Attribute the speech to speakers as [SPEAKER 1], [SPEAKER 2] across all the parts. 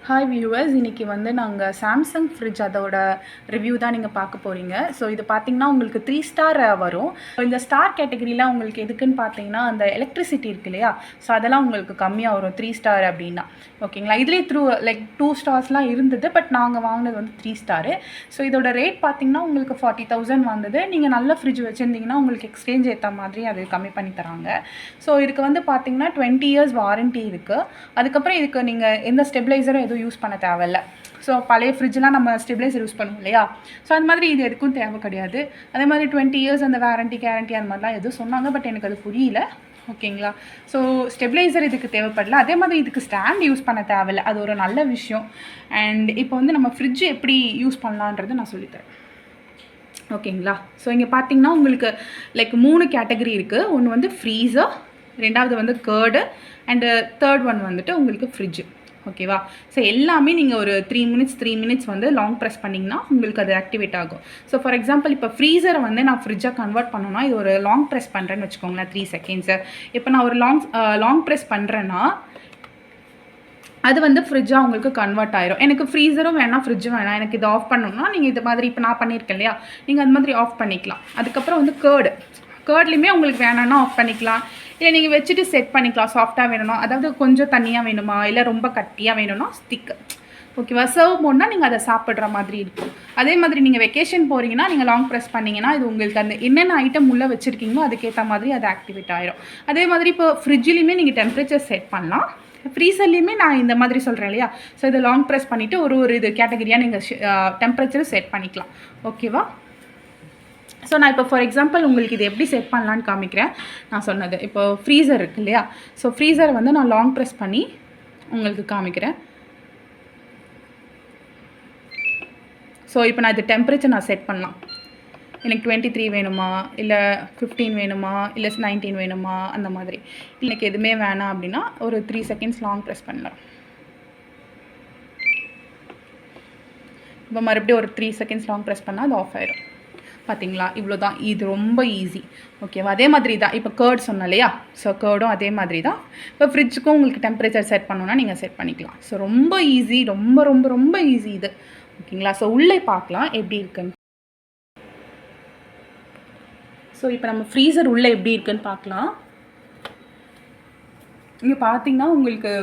[SPEAKER 1] Hi viewers, இன்றைக்கி வந்து நாங்கள் சாம்சங் ஃப்ரிட்ஜ் அதோட ரிவ்யூ தான் நீங்கள் பார்க்க போகிறீங்க. ஸோ இது பார்த்திங்கன்னா உங்களுக்கு 3 ஸ்டார் வரும். இந்த ஸ்டார் கேட்டகரியில் உங்களுக்கு எதுக்குன்னு பார்த்தீங்கன்னா அந்த எலக்ட்ரிசிட்டி இருக்கு இல்லையா, ஸோ அதெல்லாம் உங்களுக்கு கம்மியாக வரும் 3 ஸ்டார் அப்படின்னா. ஓகேங்களா, இதுலேயே லைக் 2 ஸ்டார்ஸ்லாம் இருந்தது, பட் நாங்கள் வாங்கினது வந்து 3 ஸ்டாரு. ஸோ இதோட ரேட் பார்த்திங்கன்னா உங்களுக்கு 40,000 வந்தது. நீங்கள் நல்ல ஃப்ரிட்ஜ் வச்சுருந்தீங்கன்னா உங்களுக்கு எக்ஸ்சேஞ்ச் ஏற்ற மாதிரி அது கம்மி பண்ணி தராங்க. ஸோ இதுக்கு வந்து பார்த்திங்கன்னா 20 இயர்ஸ் வாரண்ட்டி இருக்குது. அதுக்கப்புறம் இதுக்கு நீங்கள் எந்த ஸ்டெபிளைசரும் யூஸ் பண்ண தேவையில்ல. ஸோ பழைய ஃப்ரிட்ஜெலாம் நம்ம ஸ்டெபிளைசர் யூஸ் பண்ணுவோம் இல்லையா, ஸோ அந்த மாதிரி இது எதுக்கும் தேவை கிடையாது. அதே மாதிரி 20 இயர்ஸ் அந்த வாரண்ட்டி கேரண்டி அந்த மாதிரிலாம் எதுவும் சொன்னாங்க, பட் எனக்கு அது புரியல. ஓகேங்களா, ஸோ ஸ்டெபிளைசர் இதுக்கு தேவைப்படல. அதே மாதிரி இதுக்கு ஸ்டாண்ட் யூஸ் பண்ண தேவையில்லை, அது ஒரு நல்ல விஷயம். அண்ட் இப்போ வந்து நம்ம ஃப்ரிட்ஜ் எப்படி யூஸ் பண்ணலான்றது நான் சொல்லித்தரேன். ஓகேங்களா, ஸோ இங்கே பார்த்தீங்கன்னா உங்களுக்கு லைக் 3 கேட்டகரி இருக்குது. ஒன்று வந்து ஃப்ரீசர், ரெண்டாவது வந்து கர்டு, அண்டு தேர்ட் ஒன் வந்துட்டு உங்களுக்கு ஃப்ரிட்ஜு. ஓகேவா, ஸோ எல்லாமே நீங்கள் ஒரு 3 மினிட்ஸ் வந்து லாங் ப்ரெஸ் பண்ணிங்கன்னா உங்களுக்கு அது ஆக்டிவேட் ஆகும். ஸோ ஃபார் எக்ஸாம்பிள் இப்போ ஃப்ரீசரை வந்து நான் ஃப்ரிட்ஜாக கன்வெர்ட் பண்ணணும்னா இது ஒரு லாங் ப்ரெஸ் பண்ணுறேன்னு வச்சுக்கோங்களேன், 3 செகண்ட்ஸு. இப்போ நான் ஒரு லாங் ப்ரெஸ் பண்ணுறேன்னா அது வந்து ஃப்ரிட்ஜாக உங்களுக்கு கன்வெர்ட் ஆயிரும். எனக்கு ஃப்ரீசரும் வேணாம், ஃப்ரிட்ஜும் வேணாம், எனக்கு இது ஆஃப் பண்ணணும்னா நீங்கள் இது மாதிரி இப்போ நான் பண்ணியிருக்கேன் இல்லையா, நீங்கள் அது மாதிரி ஆஃப் பண்ணிக்கலாம். அதுக்கப்புறம் வந்து கேர்ட்லேயுமே உங்களுக்கு வேணான்னா ஆஃப் பண்ணிக்கலாம், இல்லை நீங்கள் வச்சுட்டு செட் பண்ணிக்கலாம். சாஃப்டாக வேணும்னா, அதாவது கொஞ்சம் தண்ணியாக வேணுமா, இல்லை ரொம்ப கட்டியாக வேணும்னா ஸ்டிக்கு. ஓகேவா, சர்வ் மோட்னா நீங்கள் அதை சாப்பிட்ற மாதிரி இருக்கும். அதே மாதிரி நீங்கள் வெக்கேஷன் போகிறீங்கன்னா நீங்கள் லாங் ப்ரெஸ் பண்ணிங்கன்னா இது உங்களுக்கு அந்த என்னென்ன ஐட்டம் உள்ளே வச்சுருக்கீங்களோ அதுக்கேற்ற மாதிரி அது ஆக்டிவேட் ஆயிரும். அதே மாதிரி இப்போ ஃப்ரிட்ஜ்லேயுமே நீங்கள் டெம்பரேச்சர் செட் பண்ணலாம். ஃப்ரீசர்லேயுமே நான் இந்த மாதிரி சொல்கிறேன் இல்லையா, ஸோ இதை லாங் ப்ரெஸ் பண்ணிவிட்டு ஒரு இது கேட்டகரியாக நீங்கள் டெம்பரேச்சர் செட் பண்ணிக்கலாம். ஓகேவா, ஸோ நான் இப்போ ஃபார் எக்ஸாம்பிள் உங்களுக்கு இது எப்படி செட் பண்ணலான்னு காமிக்கிறேன். நான் சொன்னது இப்போ ஃப்ரீசர் இருக்குது இல்லையா, ஸோ ஃப்ரீசரை வந்து நான் லாங் ப்ரெஸ் பண்ணி உங்களுக்கு காமிக்கிறேன். ஸோ இப்போ நான் இது டெம்பரேச்சர் நான் செட் பண்ணலாம். எனக்கு 23 வேணுமா, இல்லை 15 வேணுமா, இல்லை 19 வேணுமா, அந்த மாதிரி. எனக்கு எதுவுமே வேணாம் அப்படின்னா ஒரு 3 செகண்ட்ஸ் லாங் ப்ரெஸ் பண்ணலாம். இப்போ மறுபடியும் ஒரு 3 செகண்ட்ஸ் லாங் ப்ரெஸ் பண்ணால் அது ஆஃப் ஆயிடும். பார்த்தீங்களா, இவ்வளோ தான். இது ரொம்ப ஈஸி. ஓகேவா, அதே மாதிரி தான் இப்போ கேர்ட் சொன்னோம் இல்லையா, ஸோ கேர்டும் அதே மாதிரி தான். இப்போ ஃப்ரிட்ஜுக்கும் உங்களுக்கு டெம்பரேச்சர் செட் பண்ணணுன்னா நீங்கள் செட் பண்ணிக்கலாம். ஸோ ரொம்ப ஈஸி, ரொம்ப ரொம்ப ரொம்ப ஈஸி இது. ஓகேங்களா, ஸோ உள்ளே பார்க்கலாம் எப்படி இருக்குன்னு. ஸோ இப்போ நம்ம ஃப்ரீசர் உள்ளே எப்படி இருக்குன்னு பார்க்கலாம். இங்கே பார்த்தீங்கன்னா உங்களுக்கு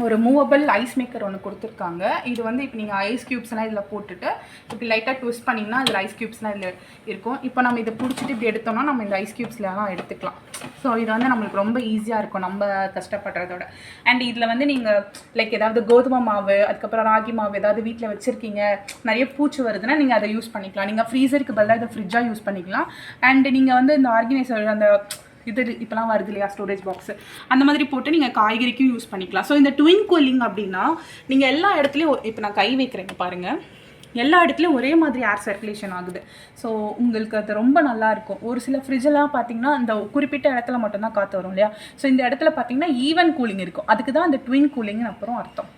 [SPEAKER 1] ஒரு மூவபிள் ஐஸ் மேக்கர் ஒன்று கொடுத்துருக்காங்க. இது வந்து இப்போ நீங்கள் ஐஸ் க்யூப்ஸ்லாம் இதில் போட்டுட்டு இப்படி லைட்டாக ட்விஸ்ட் பண்ணிங்கன்னா அதில் ஐஸ் க்யூப்ஸ்லாம் இதில் இருக்கும். இப்போ நம்ம இதை பிடிச்சிட்டு இப்படி எடுத்தோம்னா நம்ம இந்த ஐஸ் க்யூப்ஸ்லாம் எடுத்துக்கலாம். ஸோ இது வந்து நம்மளுக்கு ரொம்ப ஈஸியாக இருக்கும் நம்ம கஷ்டப்படுறதோட. அண்ட் இதில் வந்து நீங்கள் லைக் ஏதாவது கோதுமை மாவு, அதுக்கப்புறம் ராகி மாவு ஏதாவது வீட்டில் வச்சுருக்கீங்க, நிறைய பூச்சி வருதுன்னா நீங்கள் அதை யூஸ் பண்ணிக்கலாம். நீங்கள் ஃப்ரீசருக்கு பதிலாக இதை ஃப்ரிட்ஜாக யூஸ் பண்ணிக்கலாம். அண்ட் நீங்கள் வந்து இந்த ஆர்கனைசர் அந்த இது இப்போலாம் வருது இல்லையா, ஸ்டோரேஜ் பாக்ஸு, அந்த மாதிரி போட்டு நீங்கள் காய்கறிக்கும் யூஸ் பண்ணிக்கலாம். ஸோ இந்த ட்வின் கூலிங் அப்படின்னா நீங்கள் எல்லா இடத்துலையும் இப்போ நான் கை வைக்கிறேங்க பாருங்கள், எல்லா இடத்துலையும் ஒரே மாதிரி ஏர் சர்க்குலேஷன் ஆகுது. ஸோ உங்களுக்கு அது ரொம்ப நல்லாயிருக்கும். ஒரு சில ஃப்ரிட்ஜெலாம் பார்த்தீங்கன்னா இந்த குறிப்பிட்ட இடத்துல மட்டும்தான் காற்று வரும் இல்லையா, ஸோ இந்த இடத்துல பார்த்தீங்கன்னா ஈவன் கூலிங் இருக்கும். அதுக்கு தான் அந்த ட்வின் கூலிங்னு அப்புறம் அர்த்தம்.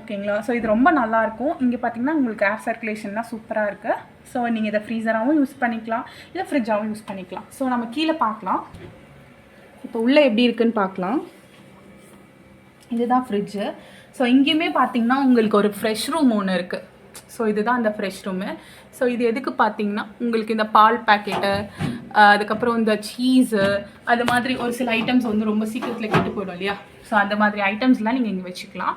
[SPEAKER 1] ஓகேங்களா, ஸோ இது ரொம்ப நல்லாயிருக்கும். இங்கே பார்த்தீங்கன்னா உங்களுக்கு ஏர் சர்க்குலேஷன்லாம் சூப்பராக இருக்குது. ஸோ நீங்கள் இதை ஃப்ரீசராகவும் யூஸ் பண்ணிக்கலாம், இல்லை ஃப்ரிட்ஜாகவும் யூஸ் பண்ணிக்கலாம். ஸோ நம்ம கீழே பார்க்கலாம், இப்போ உள்ளே எப்படி இருக்குன்னு பார்க்கலாம். இதுதான் ஃப்ரிட்ஜு. ஸோ இங்கேயுமே பார்த்தீங்கன்னா உங்களுக்கு ஒரு ஃப்ரெஷ் ரூம் ஒன்று இருக்குது. ஸோ இதுதான் அந்த ஃப்ரெஷ் ரூமு. ஸோ இது எதுக்கு பார்த்தீங்கன்னா உங்களுக்கு இந்த பால் பேக்கெட்டு, அதுக்கப்புறம் இந்த சீஸு, அது மாதிரி ஒரு சில ஐட்டம்ஸ் வந்து ரொம்ப சீக்கிரத்தில் கெட்டு போயிடும் இல்லையா, ஸோ அந்த மாதிரி ஐட்டம்ஸ்லாம் நீங்கள் இங்கே வச்சுக்கலாம்.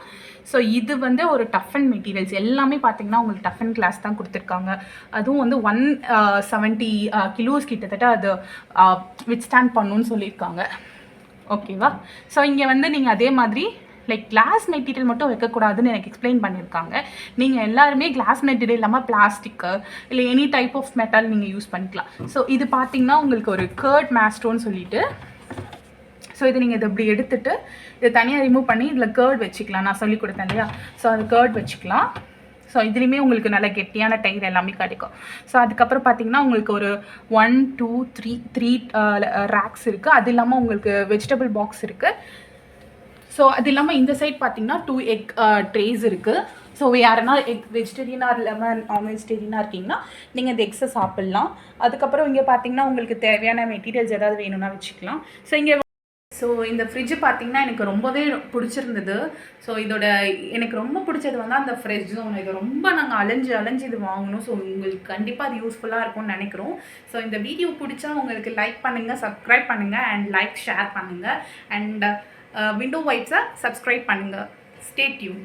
[SPEAKER 1] ஸோ இது வந்து ஒரு டஃப் அண்ட் மெட்டீரியல்ஸ் எல்லாமே பார்த்தீங்கன்னா உங்களுக்கு டஃப் அண்ட் கிளாஸ் தான் கொடுத்துருக்காங்க. அதுவும் வந்து 170 கிலோஸ் கிட்டத்தட்ட அது வித்ஸ்டாண்ட் பண்ணணும்னு சொல்லியிருக்காங்க. ஓகேவா, ஸோ இங்கே வந்து நீங்கள் அதே மாதிரி லைக் கிளாஸ் மெட்டீரியல் மட்டும் வைக்கக்கூடாதுன்னு எனக்கு எக்ஸ்பிளைன் பண்ணியிருக்காங்க. நீங்கள் எல்லாருமே கிளாஸ் மெட்டீரியல் இல்லாமல் பிளாஸ்டிக்கு இல்லை எனி டைப் ஆஃப் மெட்டல் நீங்கள் யூஸ் பண்ணிக்கலாம். ஸோ இது பார்த்தீங்கன்னா உங்களுக்கு ஒரு கர்ட் மாஸ்டரோன்னு சொல்லிட்டு, ஸோ இது நீங்கள் இதை இப்படி எடுத்துகிட்டு இதை தனியாக ரிமூவ் பண்ணி இதில் கேர்ட் வச்சுக்கலாம். நான் சொல்லி கொடுத்தேன் இல்லையா, ஸோ அது கேர்ட் வச்சுக்கலாம். ஸோ இதுலேயுமே உங்களுக்கு நல்ல கெட்டியான டயர் எல்லாமே கிடைக்கும். ஸோ அதுக்கப்புறம் பார்த்தீங்கன்னா உங்களுக்கு ஒரு 1 2 3 ரேக்ஸ் இருக்குது. அது இல்லாமல் உங்களுக்கு வெஜிடபிள் பாக்ஸ் இருக்குது. ஸோ அது இல்லாமல் இந்த சைட் பார்த்தீங்கன்னா 2 எக் ட்ரேஸ் இருக்குது. ஸோ யாருன்னா எக் வெஜிடேரியனாக இல்லாமல் நான் வெஜிடேரியனாக இருக்கீங்கன்னா நீங்கள் இந்த எக்ஸை சாப்பிட்லாம். அதுக்கப்புறம் இங்கே பார்த்தீங்கன்னா உங்களுக்கு தேவையான மெட்டீரியல்ஸ் ஏதாவது வேணும்னா வச்சுக்கலாம். ஸோ இங்கே ஸோ இந்த ஃப்ரிட்ஜு பார்த்திங்கன்னா எனக்கு ரொம்பவே பிடிச்சிருந்தது. ஸோ இதோட எனக்கு ரொம்ப பிடிச்சது வந்து அந்த ஃப்ரிட்ஜ் ஜோன். இது ரொம்ப நாங்கள் அலைஞ்சு இது வாங்கணும். ஸோ உங்களுக்கு கண்டிப்பாக அது யூஸ்ஃபுல்லாக இருக்கும்னு நினைக்கிறோம். ஸோ இந்த வீடியோ பிடிச்சா உங்களுக்கு லைக் பண்ணுங்கள், சப்ஸ்கிரைப் பண்ணுங்கள் அண்ட் ஷேர் பண்ணுங்கள். அண்ட் விண்டோ வைப்ஸை சப்ஸ்கிரைப் பண்ணுங்கள். Stay tune.